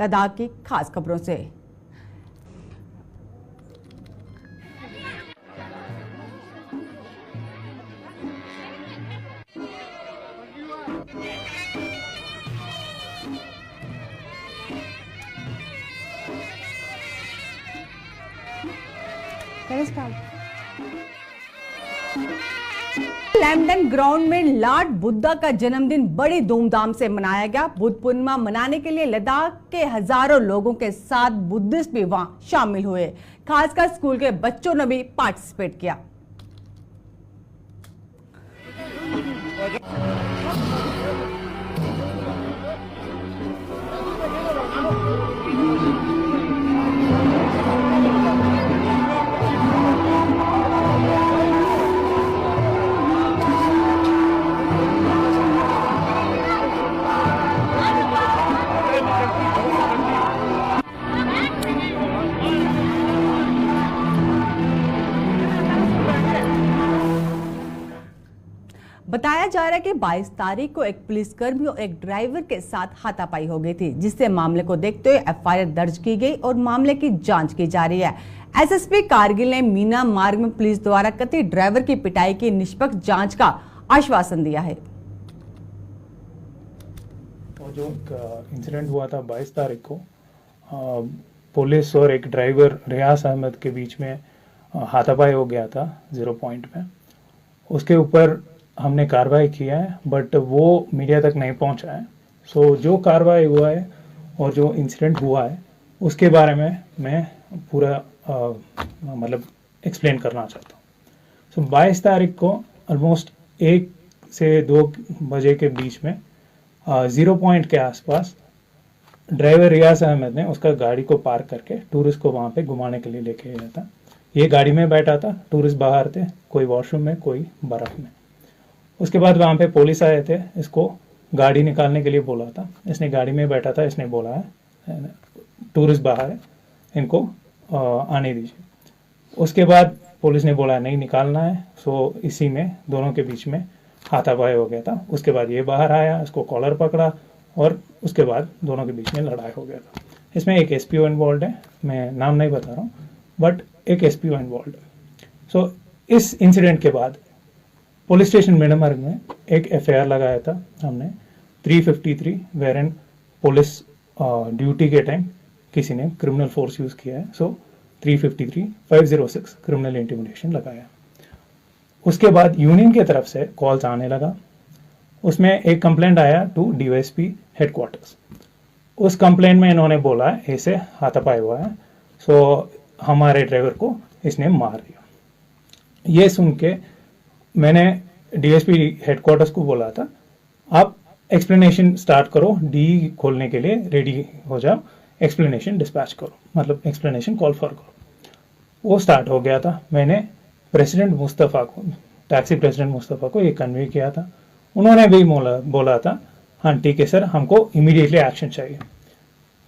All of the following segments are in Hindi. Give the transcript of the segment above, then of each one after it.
लद्दाख की खास खबरों से। लैमडन ग्राउंड में लॉर्ड बुद्धा का जन्मदिन बड़ी धूमधाम से मनाया गया। बुद्ध पूर्णिमा मनाने के लिए लद्दाख के हजारों लोगों के साथ बुद्धिस्ट भी वहां शामिल हुए। खासकर स्कूल के बच्चों ने भी पार्टिसिपेट किया। बताया जा रहा है कि 22 तारीख को एक पुलिसकर्मी और एक ड्राइवर के साथ हाथापाई हो गई थी, जिससे मामले को देखते हुए एफआईआर दर्ज की गई और मामले की जांच की जा रही है। एसएसपी कारगिल ने मीना मार्ग में पुलिस द्वारा कथित ड्राइवर की पिटाई की निष्पक्ष जांच का आश्वासन दिया है। और जो इंसिडेंट हुआ था 22 तारीख को पुलिस और एक ड्राइवर रियाज अहमद के बीच में हाथापाई हो गया था 0 पॉइंट में। उसके ऊपर हमने कार्रवाई किया है, बट वो मीडिया तक नहीं पहुंचा है। सो जो कार्रवाई हुआ है और जो इंसिडेंट हुआ है उसके बारे में मैं पूरा मतलब एक्सप्लेन करना चाहता हूँ। सो 22 तारीख को ऑलमोस्ट 1 से 2 बजे के बीच में 0 पॉइंट के आसपास ड्राइवर रियाज अहमद ने उसका गाड़ी को पार्क करके टूरिस्ट को वहाँ पे घुमाने के लिए लेके गया था। ये गाड़ी में बैठा था, टूरिस्ट बाहर थे, कोई वॉशरूम में, कोई बर्फ में। उसके बाद वहाँ पे पुलिस आए थे, इसको गाड़ी निकालने के लिए बोला था। इसने गाड़ी में बैठा था, इसने बोला है टूरिस्ट बाहर है, इनको आने दीजिए। उसके बाद पुलिस ने बोला नहीं निकालना है। सो इसी में दोनों के बीच में हाथापाई हो गया था। उसके बाद ये बाहर आया, इसको कॉलर पकड़ा और उसके बाद दोनों के बीच में लड़ाई हो गया था। इसमें एक एसपीओ इन्वॉल्व है, मैं नाम नहीं बता रहा हूँ, बट एक एसपीओ इन्वॉल्व है। सो इस इंसिडेंट के बाद पुलिस स्टेशन मीनामार्ग में एक एफआईआर लगाया था हमने 353 वेरन पुलिस ड्यूटी के टाइम किसी ने क्रिमिनल फोर्स यूज़ किया है। सो 353 506 क्रिमिनल इंटिमिडेशन लगाया। उसके बाद यूनियन की तरफ से कॉल्स आने लगा। उसमें एक कंप्लेंट आया टू डीवाईएसपी हेडक्वार्टर्स। उस कंप्लेंट में इन्होंने बोला ऐसे हाथापाई हुआ है, सो हमारे ड्राइवर को इसने मार दिया। ये सुन के मैंने डीएसपी हेडक्वार्टर्स को बोला था आप एक्सप्लेनेशन स्टार्ट करो, डी खोलने के लिए रेडी हो जाओ, एक्सप्लेनेशन डिस्पैच करो, मतलब एक्सप्लेनेशन कॉल फॉर करो। वो स्टार्ट हो गया था। मैंने प्रेसिडेंट मुस्तफ़ा को, टैक्सी प्रेसिडेंट मुस्तफ़ा को ये कन्वे किया था। उन्होंने भी बोला था हाँ ठीक है सर, हमको इमीडिएटली एक्शन चाहिए।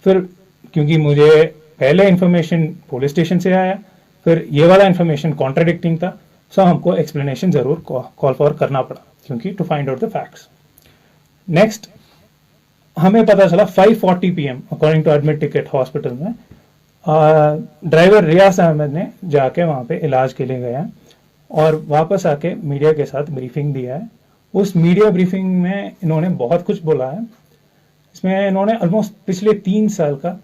फिर क्योंकि मुझे पहले इन्फॉर्मेशन पुलिस स्टेशन से आया, फिर ये वाला इन्फॉर्मेशन कॉन्ट्राडिक्टिंग था, सो हमको एक्सप्लेनेशन जरूर कॉल फॉर करना पड़ा, क्योंकि to find out the facts. Next हमें पता चला 5:40 PM according to admit ticket hospital में ड्राइवर रियाज अहमद ने जाके वहाँ पे इलाज के लिए गया और वापस आके मीडिया के साथ ब्रीफिंग दिया है। उस मीडिया ब्रीफिंग में इन्होंने बहुत कुछ बोला है। इसमें इन्होंने ऑलमोस्ट पिछले 3 साल का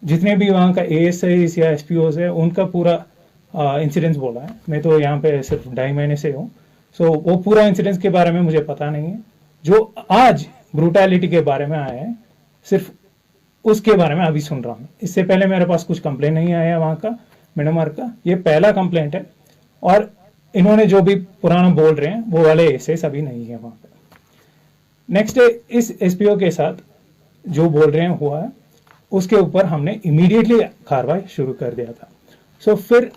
जितने भी वहाँ का ASIs या SPOs है उनका पूरा इंसिडेंस बोला है। मैं तो यहाँ पे सिर्फ 2.5 महीने से हूँ, सो वो पूरा इंसिडेंस के बारे में मुझे पता नहीं है। जो आज ब्रूटैलिटी के बारे में आया है सिर्फ उसके बारे में अभी सुन रहा हूँ। इससे पहले मेरे पास कुछ कंप्लेंट नहीं आया वहाँ का मीनामार्ग का, ये पहला कंप्लेंट है। और इन्होंने जो भी पुराना बोल रहे हैं वो वाले एसेस अभी नहीं है वहाँ पे। नेक्स्ट इस एसपीओ के साथ जो बोल रहे हैं हुआ है, उसके ऊपर हमने इमीडिएटली कार्रवाई शुरू कर दिया था। सो फिर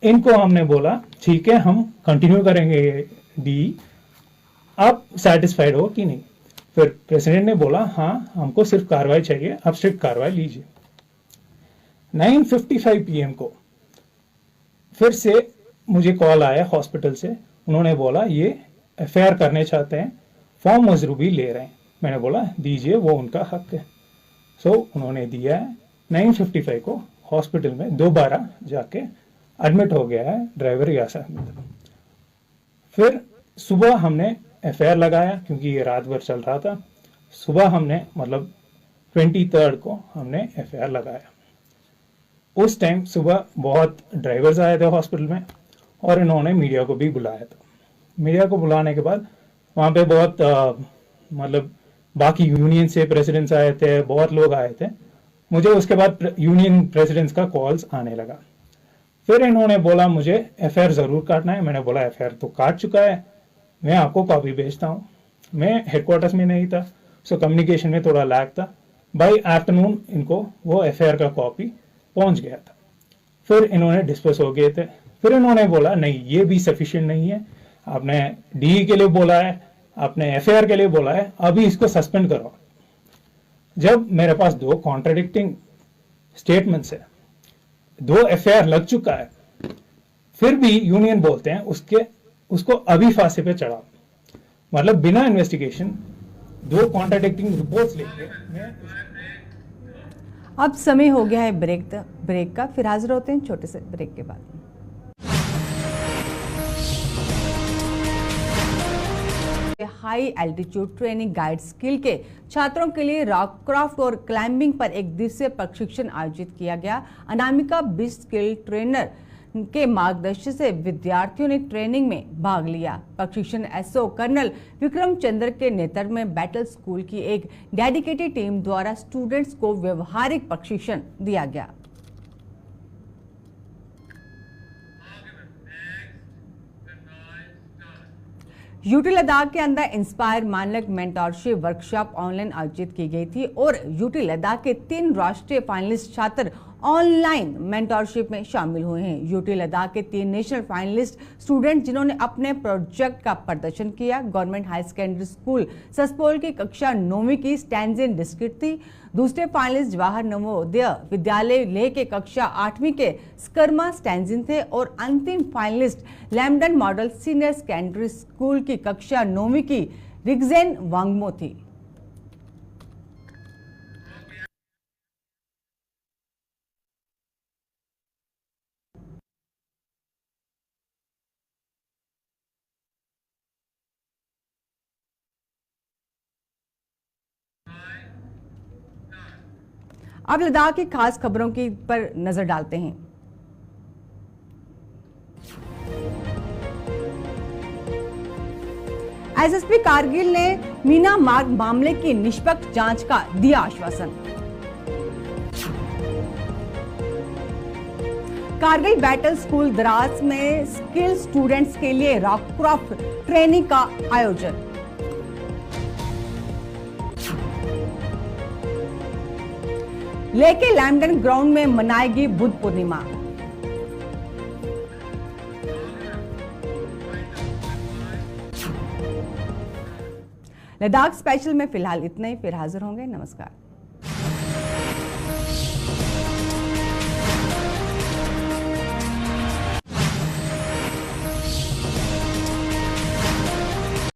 इनको हमने बोला ठीक है हम कंटिन्यू करेंगे डी, आप सेटिस्फाइड हो कि नहीं। फिर प्रेसिडेंट ने बोला हाँ हमको सिर्फ कार्रवाई चाहिए, आप स्ट्रिक्ट कार्रवाई लीजिए। 9:55 PM को फिर से मुझे कॉल आया हॉस्पिटल से, उन्होंने बोला ये एफआईआर करने चाहते हैं, फॉर्म मजरूबी ले रहे हैं। मैंने बोला दीजिए, वो उनका हक है। सो उन्होंने दिया है 9:55 को हॉस्पिटल में दोबारा जाके एडमिट हो गया है ड्राइवर रियाज अहमद। फिर सुबह हमने एफआईआर लगाया क्योंकि ये रात भर चल रहा था। सुबह हमने मतलब 23 को हमने एफआईआर लगाया। उस टाइम सुबह बहुत ड्राइवर्स आए थे हॉस्पिटल में और इन्होंने मीडिया को भी बुलाया था। मीडिया को बुलाने के बाद वहाँ पे बहुत मतलब बाकी यूनियन से प्रेसिडेंट्स आए थे, बहुत लोग आए थे। मुझे उसके बाद यूनियन प्रेसिडेंट्स का कॉल्स आने लगा। फिर इन्होंने बोला मुझे एफआईआर ज़रूर काटना है। मैंने बोला एफआईआर तो काट चुका है, मैं आपको कॉपी भेजता हूँ। मैं हेडक्वार्टर्स में नहीं था, सो कम्युनिकेशन में थोड़ा लैग था। बाई आफ्टरनून इनको वो एफआईआर का कॉपी पहुंच गया था। फिर इन्होंने डिस्पर्स हो गए थे। फिर इन्होंने बोला नहीं, ये भी सफिशिएंट नहीं है, आपने डीई के लिए बोला है, आपने एफआईआर के लिए बोला है, अभी इसको सस्पेंड करो। जब मेरे पास 2 कॉन्ट्राडिक्टिंग स्टेटमेंट्स है, 2 एफआईआर लग चुका है, फिर भी यूनियन बोलते हैं उसको अभी फांसी पे चढ़ाओ। मतलब बिना इन्वेस्टिगेशन 2 कॉन्ट्राडिक्टिंग रिपोर्ट्स लेके मैं अब समय हो गया है ब्रेक का। फिर हाजिर होते हैं छोटे से ब्रेक के बाद। High altitude training guide skill के छात्रों के लिए रॉक क्राफ्ट और क्लाइंबिंग पर एक दिवसीय प्रशिक्षण आयोजित किया गया। अनामिका बीच स्किल ट्रेनर के मार्गदर्शन से विद्यार्थियों ने ट्रेनिंग में भाग लिया। प्रशिक्षण एसओ कर्नल विक्रम चंद्र के नेतृत्व में बैटल स्कूल की एक डेडिकेटेड टीम द्वारा स्टूडेंट्स को व्यवहारिक प्रशिक्षण दिया गया। यूटी लद्दाख के अंदर इंस्पायर मानक मेंटरशिप वर्कशॉप ऑनलाइन आयोजित की गई थी और यूटी लद्दाख के 3 राष्ट्रीय फाइनलिस्ट छात्र ऑनलाइन मेंटरशिप में शामिल हुए हैं। यूटी लद्दाख के 3 नेशनल फाइनलिस्ट स्टूडेंट जिन्होंने अपने प्रोजेक्ट का प्रदर्शन किया। गवर्नमेंट हाई सेकेंडरी स्कूल ससपोल की कक्षा 9वीं की स्टैंजेन डिस्ट्रिक्ट थी। दूसरे फाइनलिस्ट जवाहर नवोदय विद्यालय लेह के कक्षा 8वीं के स्कर्मा स्टैंजिन थे और अंतिम finalist Lamdon model senior secondary school की कक्षा 9वीं की रिगजेन वांगमो थी। अब लद्दाख की खास खबरों की पर नजर डालते हैं। एसएसपी कारगिल ने मीना मार्ग मामले की निष्पक्ष जांच का दिया आश्वासन। कारगिल बैटल स्कूल द्रास में स्किल स्टूडेंट्स के लिए रॉकक्राफ्ट ट्रेनिंग का आयोजन। लेह के लैम्डन ग्राउंड में मनाएगी बुद्ध पूर्णिमा। लद्दाख स्पेशल में फिलहाल इतना ही। फिर हाजिर होंगे। नमस्कार।